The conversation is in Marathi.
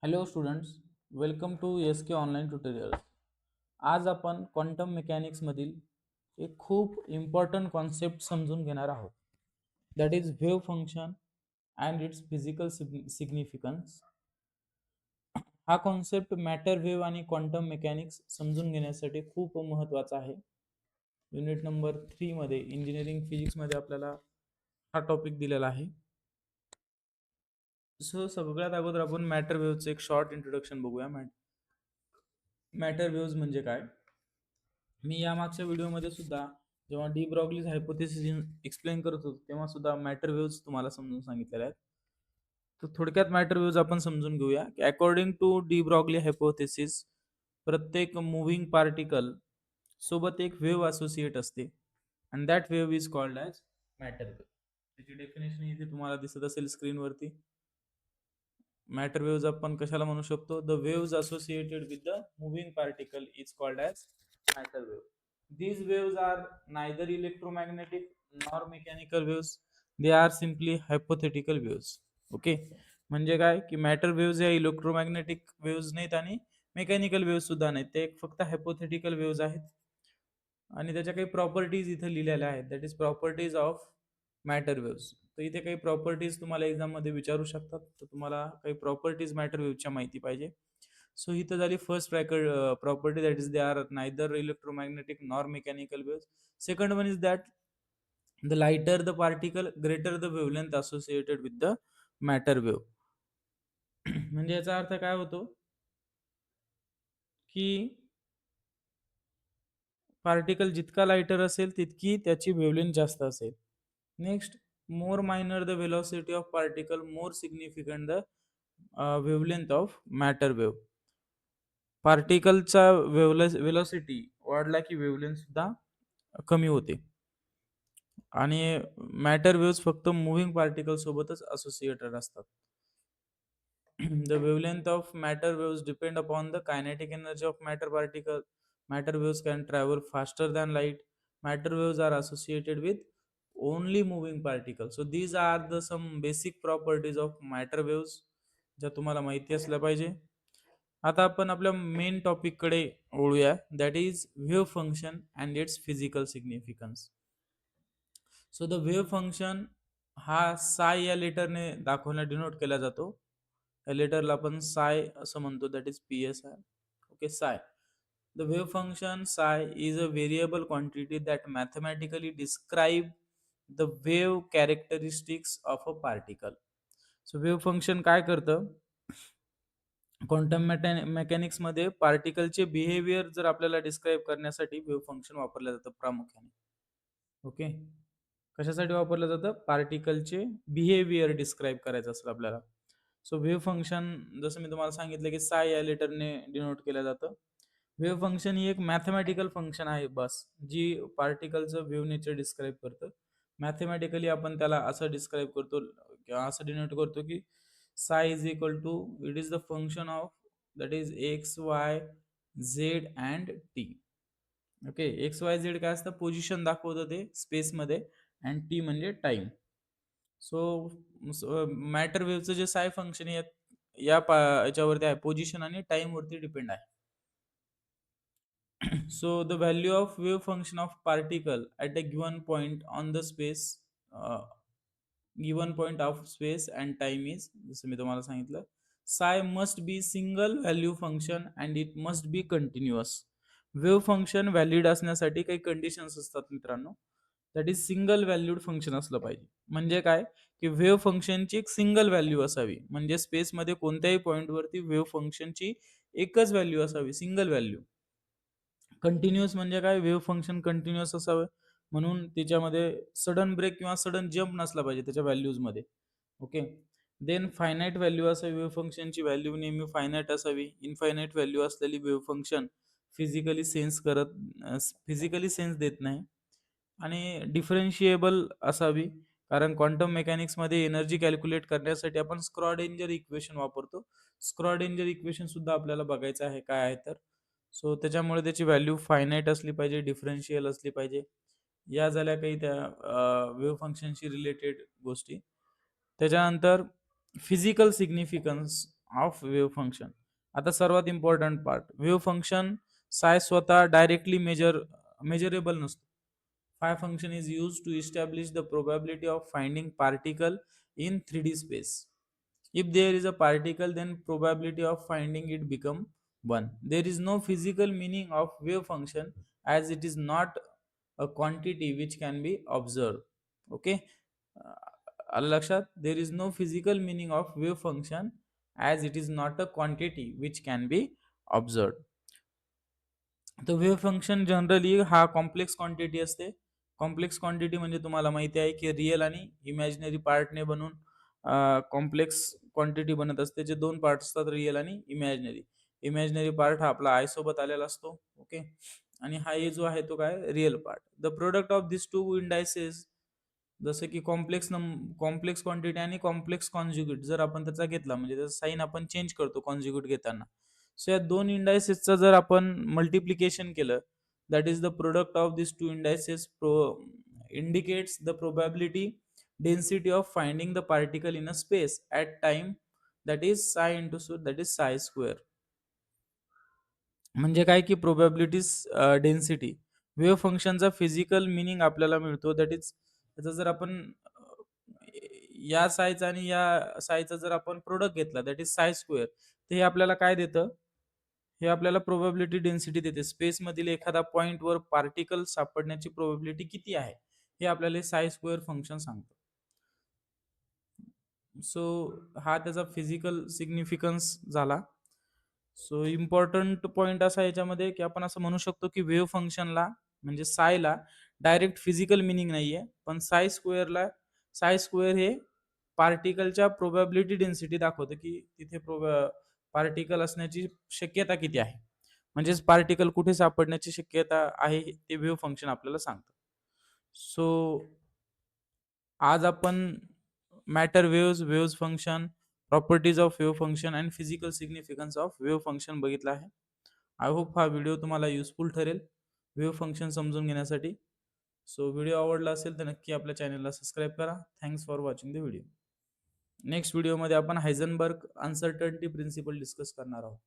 Hello students, welcome to S K online tutorials. आज आपण क्वांटम मेकॅनिक्समधील एक खूप इम्पॉर्टंट कॉन्सेप्ट समजून घेणार आहोत. That is wave function and it's physical significance. हा कॉन्सेप्ट मॅटर वेव्ह आणि क्वांटम मेकॅनिक्स समजून घेण्यासाठी खूप महत्त्वाचा आहे. युनिट नंबर 3 मध्ये इंजिनिअरिंग फिजिक्समध्ये आपल्याला हा टॉपिक दिलेला आहे. सगळ्यात अगोदर आपण मॅटर वेव्हचं एक शॉर्ट इंट्रोडक्शन बघूया. मॅटर वेव्हज म्हणजे काय? मी या मागच्या व्हिडिओमध्ये सुद्धा जेव्हा डी ब्रॉग्लीज हायपोथेसिस एक्सप्लेन करत होतो तेव्हा सुद्धा मॅटर वेव्हज तुम्हाला समजून सांगितलेल्या आहेत. तर थोडक्यात मॅटर वेव्हज आपण समजून घेऊया की according to de Broglie hypothesis प्रत्येक मुव्हिंग पार्टिकल सोबत एक वेव्ह असोसिएट असते and that wave is called as matter wave. त्याची डेफिनेशन इथे तुम्हाला दिसत असेल स्क्रीनवरती. मॅटर वेव्हज आपण कशाला म्हणू शकतो? The waves associated with the moving particle is called as matter wave. These waves are neither electromagnetic nor mechanical waves. They are simply hypothetical waves. Okay, म्हणजे काय की मॅटर वेव्स या इलेक्ट्रोमॅग्नेटिक वेव्स नाहीत आणि मेकॅनिकल वेव्स सुद्धा नाहीत. ते फक्त हायपोथेटिकल वेव्स आहेत आणि त्याच्या काही प्रॉपर्टीज इथे लिहिलेल्या आहेत. That is properties of matter waves. तर इथे काही प्रॉपर्टीज तुम्हाला एक्झाम मध्ये विचारू शकतात. तर तुम्हाला काही प्रॉपर्टीज मॅटर वेव्हच्या माहिती पाहिजे. So इथं झाली first property, that is they are neither electromagnetic nor mechanical waves. Second one is that the lighter the particle greater the wavelength associated with the matter wave. म्हणजे याचा अर्थ काय होतो की पार्टिकल जितका लाइटर असेल तितकी त्याची वेवलेंथ जास्त असेल. Next, more minor the velocity of particle more significant the wavelength of matter wave. पार्टिकलचा वेलोसिटी वाढला की वेवलेंथ सुद्धा कमी होते आणि मॅटर वेव्स फक्त मुव्हिंग पार्टिकल सोबतच असोसिएटेड असतात. The wavelength of matter waves depend upon the kinetic energy of matter particle. Matter waves can travel faster than light. Matter waves are associated with only moving particles. So these are the some basic properties of matter waves ज्या तुम्हाला माहिती असल्या पाहिजे. आता आपण आपल्या मेन टॉपिक कडे वळूया. That is wave function and it's physical significance. So the wave function हा साय या लेटरने दाखवला डिनोट केला जातो. या लेटरला आपण साय असं म्हणतो. That is P S I. Okay, साय. द वेव्ह फंक्शन साय is a variable quantity that mathematically describe the wave characteristics of a particle. So wave function काय करतं? क्वांटम मेकॅनिक्स मध्ये पार्टिकलचे बिहेवियर जर आपल्याला डिस्क्राईब करण्यासाठी वेव्ह फंक्शन वापरलं जातं प्रामुख्याने. ओके, कशासाठी वापरलं जातं? पार्टिकलचे बिहेवियर डिस्क्राईब करायचं असेल आपल्याला. सो वेव्ह फंक्शन जसं मी तुम्हाला सांगितलं की साय या लेटरने डिनोट केलं जातं. वेव्ह फंक्शन ही एक मॅथमॅटिकल फंक्शन आहे बस, जी पार्टिकलचं वेव्ह नेचर डिस्क्राईब करतं. मॅथमॅटिकली आपण त्याला असं डिस्क्राईब करतो किंवा असं डिनोट करतो की psi is equal to it is the function of that is x y z and t. Okay, x y z काय असतं? पोझिशन दाखवतं ते स्पेसमध्ये अँड टी म्हणजे टाइम. सो मॅटर वेव्हचं जे साय फंक्शन आहे याच्यावरती आहे, पोझिशन आणि टाइम वरती डिपेंड आहे. So the value of wave function of particle at a given point on the space, uh, given point of space and time is, जसं मी तुम्हाला सांगितलं, psi must be single value function and it must be continuous. Wave function valid असण्यासाठी काही कंडिशन्स असतात मित्रांनो. That is single valued function असलं पाहिजे. म्हणजे काय की वेव्ह फंक्शनची एक सिंगल व्हॅल्यू असावी. म्हणजे स्पेसमध्ये कोणत्याही पॉईंटवरती वेव्ह फंक्शनची एकच व्हॅल्यू असावी, सिंगल व्हॅल्यू. कंटिन्युअस म्हणजे काय? वेव्ह फंक्शन कंटिन्युअस असावं, म्हणून त्याच्यामध्ये सडन ब्रेक किंवा सडन जम्प नसला पाहिजे त्याच्या व्हॅल्यूज मध्ये. ओके, देन फायनाईट व्हॅल्यू असावी. वेव्ह फंक्शनची व्हॅल्यू नेहमी फायनाईट असावी. इनफायनाईट व्हॅल्यू असलेली वेव्ह फंक्शन फिजिकली सेन्स देत नाही. आणि डिफरन्शिएबल असावी, कारण क्वांटम मेकॅनिक्स मध्ये एनर्जी कॅल्क्युलेट करण्यासाठी आपण स्क्रॉडिंजर इक्वेशन वापरतो. स्क्रॉडिंजर इक्वेशन सुद्धा आपल्याला बघायचं आहे काय आहे तर. सो त्याच्यामुळे त्याची व्हॅल्यू फायनाईट असली पाहिजे, डिफरन्शियल असली पाहिजे. या झाल्या काही त्या वेव्ह फंक्शनशी रिलेटेड गोष्टी. त्याच्यानंतर physical significance of wave function. आता सर्वात इम्पॉर्टंट पार्ट, वेव्ह फंक्शन साय स्वतः डायरेक्टली मेजरेबल नसतो. Phi function is used to establish the probability of finding particle in 3D space. If there is a particle, then probability of finding it become 1. There is no physical meaning of wave function as it is not a quantity which can be observed. Okay. आलं लक्षात? There is no physical meaning of wave function as it is not a quantity which can be observed. तर वेव्ह फंक्शन जनरली हा कॉम्प्लेक्स क्वांटिटी असते. कॉम्प्लेक्स क्वांटिटी म्हणजे तुम्हाला माहिती आहे की रिअल आणि इमॅजिनरी पार्टने बनून कॉम्प्लेक्स क्वांटिटी बनत असते. जे दोन पार्ट असतात, रिअल आणि इमॅजिनरी. इमॅजिनरी पार्ट हा आपला आय सोबत आलेला असतो. ओके. आणि हा ए जो आहे तो काय, real part. The product of this two indices, जसं की कॉम्प्लेक्स क्वांटिटी आणि कॉम्प्लेक्स कॉन्ज्युगेट जर आपण त्याचा घेतला, म्हणजे त्याचा साईन आपण चेंज करतो कॉन्ज्युगेट घेताना. सो या दोन इंडायसेसचं जर आपण मल्टिप्लिकेशन केलं, that is the product of this two indices indicates the probability density of finding the particle in a space at time, that is psi into so that is psi square. म्हणजे काय की प्रोबॅबिलिटीज डेन्सिटी वेव्ह फंक्शनचा फिजिकल मिनिंग आपल्याला मिळतो. दॅट इज त्याचा जर आपण या सायचा आणि या सायचा जर आपण प्रोडक्ट घेतला, दॅट इज साय स्क्वेअर, तर हे आपल्याला काय देतं, हे आपल्याला प्रोबॅबिलिटी डेन्सिटी देते. स्पेस मधील एखादा पॉइंटवर पार्टिकल सापडण्याची प्रोबॅबिलिटी किती आहे हे आपल्याला साय स्क्वेअर फंक्शन सांगतं. सो हा त्याचा फिजिकल सिग्निफिकन्स झाला. सो इम्पॉर्टंट पॉइंट असा याच्यामध्ये की आपण असं म्हणू शकतो की वेव्ह फंक्शनला म्हणजे सायला डायरेक्ट फिजिकल मिनिंग नाहीये, पण साय स्क्वेअर हे पार्टिकलच्या प्रोबॅबिलिटी डेन्सिटी दाखवतं की तिथे पार्टिकल असण्याची शक्यता किती आहे. म्हणजेच पार्टिकल कुठे सापडण्याची शक्यता आहे ते वेव्ह फंक्शन आपल्याला सांगतं. सो आज आपण matter wave function, properties of wave function and physical significance of wave function बघितलं आहे. आय होप हा व्हिडिओ तुम्हाला युजफुल ठरेल वेव्ह फंक्शन समजून घेण्यासाठी. सो व्हिडिओ आवडला असेल तर नक्की आपल्या चॅनलला सबस्क्राईब करा. Thanks for watching the video. Next व्हिडिओमध्ये आपण हायझनबर्ग अनसर्टन्टी प्रिन्सिपल डिस्कस करणार आहोत.